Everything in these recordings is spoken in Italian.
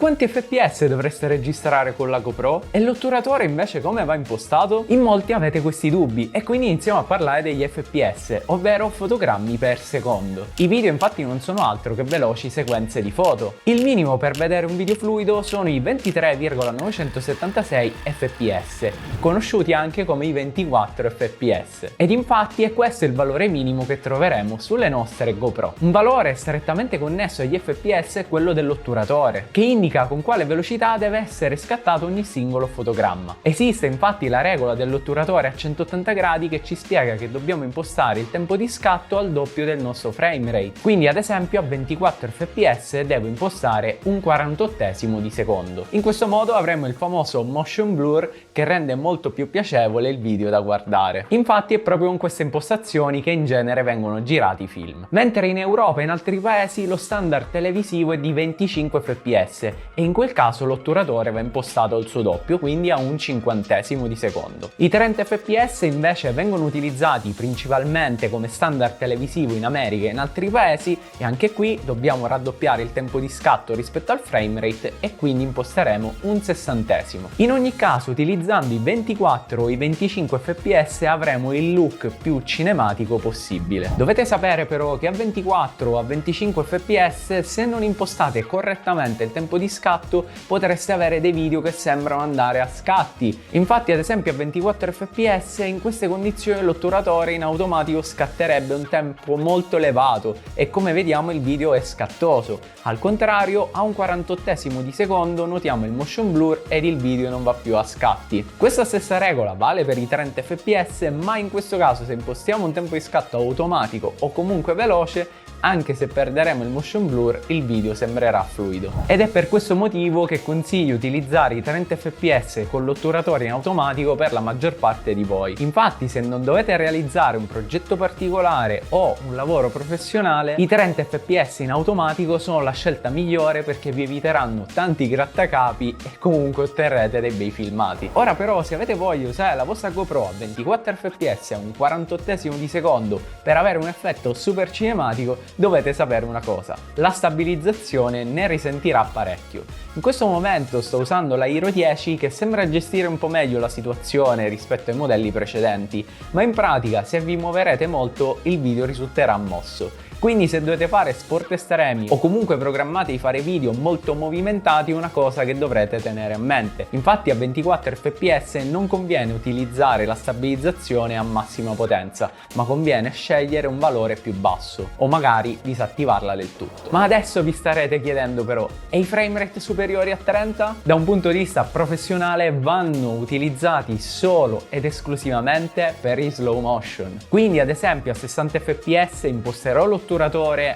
quanti fps dovreste registrare con la GoPro? E l'otturatore invece come va impostato? In molti avete questi dubbi e quindi iniziamo a parlare degli fps, ovvero fotogrammi per secondo. I video infatti non sono altro che veloci sequenze di foto. Il minimo per vedere un video fluido sono i 23,976 fps, conosciuti anche come i 24 fps. Ed infatti è questo il valore minimo che troveremo sulle nostre GoPro. Un valore strettamente connesso agli fps è quello dell'otturatore, che indica con quale velocità deve essere scattato ogni singolo fotogramma. Esiste infatti la regola dell'otturatore a 180 gradi che ci spiega che dobbiamo impostare il tempo di scatto al doppio del nostro frame rate. Quindi ad esempio a 24 fps devo impostare un 48esimo di secondo. In questo modo avremo il famoso motion blur che rende molto più piacevole il video da guardare. Infatti è proprio con queste impostazioni che in genere vengono girati i film. Mentre in Europa e in altri paesi lo standard televisivo è di 25 fps e in quel caso l'otturatore va impostato al suo doppio, quindi a un 50esimo di secondo. I 30 fps invece vengono utilizzati principalmente come standard televisivo in America e in altri paesi e anche qui dobbiamo raddoppiare il tempo di scatto rispetto al frame rate e quindi imposteremo un 60esimo. In ogni caso utilizzando i 24 o i 25 fps avremo il look più cinematico possibile. Dovete sapere però che a 24 o a 25 fps se non impostate correttamente il tempo di scatto potreste avere dei video che sembrano andare a scatti. Infatti ad esempio a 24 fps in queste condizioni l'otturatore in automatico scatterebbe un tempo molto elevato e come vediamo il video è scattoso. Al contrario a un 48esimo di secondo notiamo il motion blur ed il video non va più a scatti. Questa stessa regola vale per i 30 fps, ma in questo caso se impostiamo un tempo di scatto automatico o comunque veloce, anche se perderemo il motion blur, il video sembrerà fluido. Ed è per questo motivo che consiglio utilizzare i 30 fps con l'otturatore in automatico per la maggior parte di voi. Infatti, se non dovete realizzare un progetto particolare o un lavoro professionale, i 30 fps in automatico sono la scelta migliore perché vi eviteranno tanti grattacapi e comunque otterrete dei bei filmati. Ora però, se avete voglia di usare la vostra GoPro a 24 fps a un 48esimo di secondo per avere un effetto super cinematico, dovete sapere una cosa: la stabilizzazione ne risentirà parecchio. In questo momento sto usando la Hero 10 che sembra gestire un po' meglio la situazione rispetto ai modelli precedenti, ma in pratica se vi muoverete molto il video risulterà mosso. Quindi se dovete fare sport estremi o comunque programmate di fare video molto movimentati è una cosa che dovrete tenere a mente. Infatti a 24 fps non conviene utilizzare la stabilizzazione a massima potenza, ma conviene scegliere un valore più basso o magari disattivarla del tutto. Ma adesso vi starete chiedendo però, e i frame rate superiori a 30? Da un punto di vista professionale vanno utilizzati solo ed esclusivamente per i slow motion. Quindi ad esempio a 60 fps imposterò l'otturatore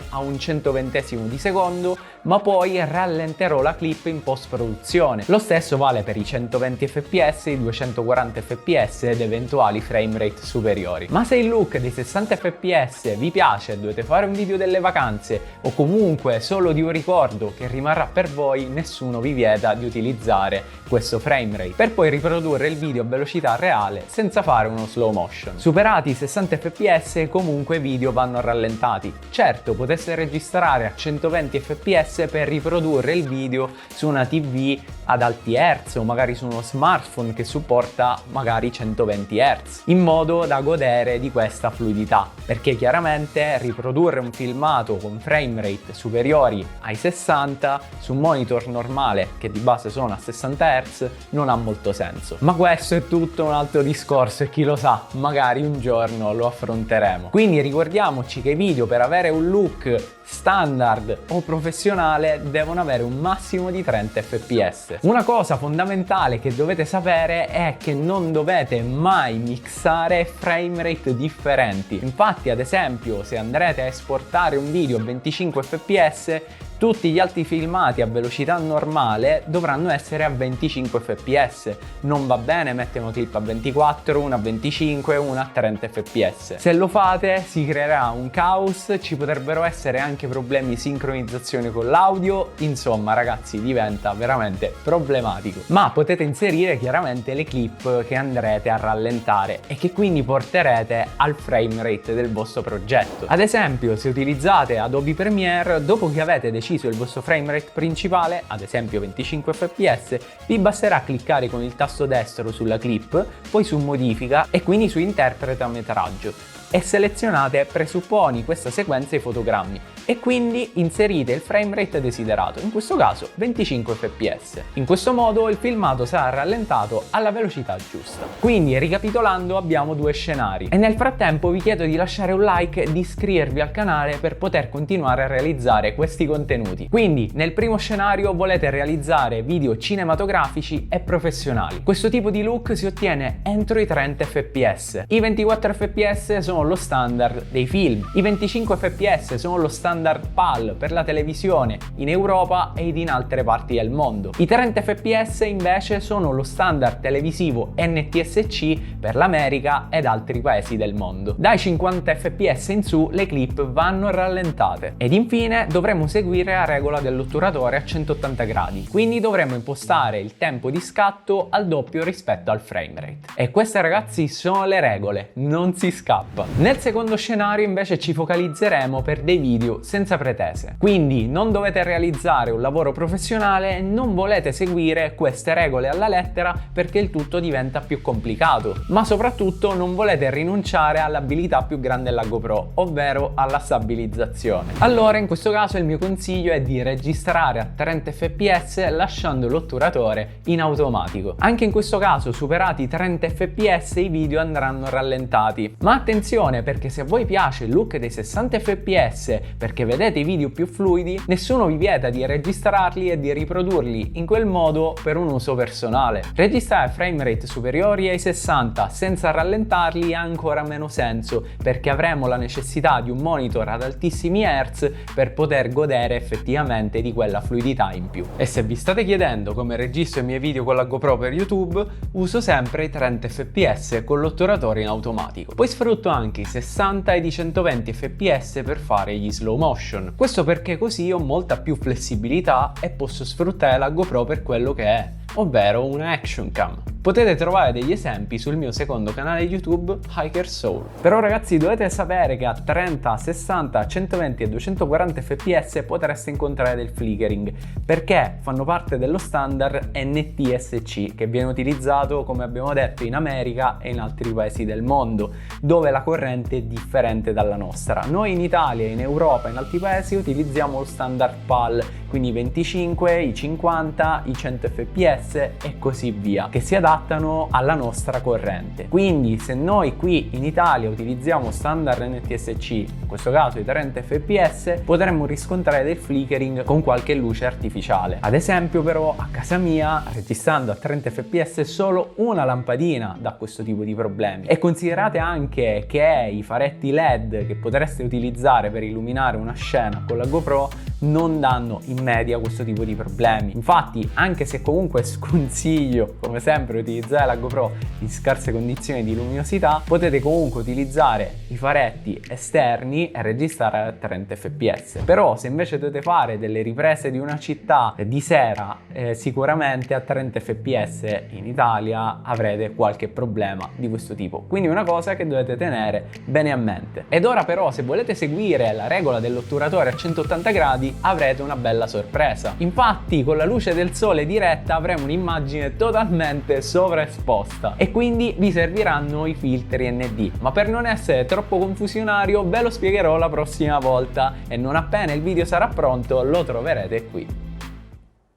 a un 120esimo di secondo, ma poi rallenterò la clip in post produzione. Lo stesso vale per i 120 fps, i 240 fps ed eventuali frame rate superiori. Ma se il look dei 60 fps vi piace e dovete fare un video delle vacanze o comunque solo di un ricordo che rimarrà per voi, nessuno vi vieta di utilizzare questo frame rate per poi riprodurre il video a velocità reale senza fare uno slow motion. Superati i 60 fps comunque i video vanno rallentati. Certo, poteste registrare a 120 fps per riprodurre il video su una TV ad alti hertz o magari su uno smartphone che supporta magari 120 Hz, in modo da godere di questa fluidità, perché chiaramente riprodurre un filmato con frame rate superiori ai 60 su un monitor normale che di base sono a 60 Hz non ha molto senso. Ma questo è tutto un altro discorso e chi lo sa, magari un giorno lo affronteremo. Quindi ricordiamoci che i video per avere un look standard o professionale devono avere un massimo di 30 fps. Una cosa fondamentale che dovete sapere è che non dovete mai mixare frame rate differenti. Infatti ad esempio se andrete a esportare un video a 25 fps tutti gli altri filmati a velocità normale dovranno essere a 25 fps. Non va bene mettere una clip a 24, una a 25 e una a 30 fps. Se lo fate si creerà un caos, ci potrebbero essere anche problemi di sincronizzazione con l'audio, insomma ragazzi diventa veramente problematico. Ma potete inserire chiaramente le clip che andrete a rallentare e che quindi porterete al frame rate del vostro progetto. Ad esempio se utilizzate Adobe Premiere, dopo che avete deciso deciso il vostro framerate principale, ad esempio 25 fps, vi basterà cliccare con il tasto destro sulla clip, poi su modifica e quindi su interpreta metraggio e selezionate presupponi questa sequenza di fotogrammi e quindi inserite il framerate desiderato, in questo caso 25 fps. In questo modo il filmato sarà rallentato alla velocità giusta. Quindi ricapitolando abbiamo due scenari e nel frattempo vi chiedo di lasciare un like e di iscrivervi al canale per poter continuare a realizzare questi contenuti. Quindi nel primo scenario volete realizzare video cinematografici e professionali. Questo tipo di look si ottiene entro i 30 fps. I 24 fps sono lo standard dei film, i 25 fps sono lo standard PAL per la televisione in Europa ed in altre parti del mondo. I 30 fps invece sono lo standard televisivo NTSC per l'America ed altri paesi del mondo. Dai 50 fps in su le clip vanno rallentate. Ed infine dovremo seguire la regola dell'otturatore a 180 gradi, quindi dovremo impostare il tempo di scatto al doppio rispetto al framerate. E queste ragazzi sono le regole, non si scappa. Nel secondo scenario invece ci focalizzeremo per dei video senza pretese, quindi non dovete realizzare un lavoro professionale e non volete seguire queste regole alla lettera perché il tutto diventa più complicato, ma soprattutto non volete rinunciare all'abilità più grande della GoPro, ovvero alla stabilizzazione. Allora in questo caso il mio consiglio è di registrare a 30 fps lasciando l'otturatore in automatico. Anche in questo caso superati i 30 fps i video andranno rallentati, ma attenzione perché se a voi piace il look dei 60 fps perché vedete i video più fluidi, nessuno vi vieta di registrarli e di riprodurli in quel modo per un uso personale. Registrare framerate superiori ai 60 senza rallentarli ha ancora meno senso perché avremo la necessità di un monitor ad altissimi hertz per poter godere effettivamente di quella fluidità in più. E se vi state chiedendo come registro i miei video con la GoPro per YouTube, uso sempre i 30 fps con l'otturatore in automatico. Poi sfrutto anche i 60 ed i 120 fps per fare gli slow motion. Questo perché così ho molta più flessibilità e posso sfruttare la GoPro per quello che è, ovvero una action cam. Potete trovare degli esempi sul mio secondo canale YouTube Hiker Soul. Però ragazzi dovete sapere che a 30, 60, 120 e 240 fps potreste incontrare del flickering perché fanno parte dello standard NTSC che viene utilizzato, come abbiamo detto, in America e in altri paesi del mondo dove la corrente è differente dalla nostra. Noi in Italia, in Europa e in altri paesi utilizziamo lo standard PAL, quindi i 25, i 50, i 100 fps e così via, che si adattano alla nostra corrente. Quindi se noi qui in Italia utilizziamo standard NTSC, in questo caso i 30 fps, potremmo riscontrare del flickering con qualche luce artificiale. Ad esempio però a casa mia, registrando a 30 fps, solo una lampadina dà questo tipo di problemi. E considerate anche che i faretti LED che potreste utilizzare per illuminare una scena con la GoPro non danno in media questo tipo di problemi. Infatti, anche se comunque sconsiglio come sempre utilizzare la GoPro in scarse condizioni di luminosità, potete comunque utilizzare i faretti esterni e registrare a 30 fps. Però se invece dovete fare delle riprese di una città di sera, sicuramente a 30 fps in Italia avrete qualche problema di questo tipo, quindi è una cosa che dovete tenere bene a mente. Ed ora però, se volete seguire la regola dell'otturatore a 180 gradi, avrete una bella sorpresa. Infatti con la luce del sole diretta avremo un'immagine totalmente sovraesposta e quindi vi serviranno i filtri ND, ma per non essere troppo confusionario ve lo spiegherò la prossima volta e non appena il video sarà pronto lo troverete qui.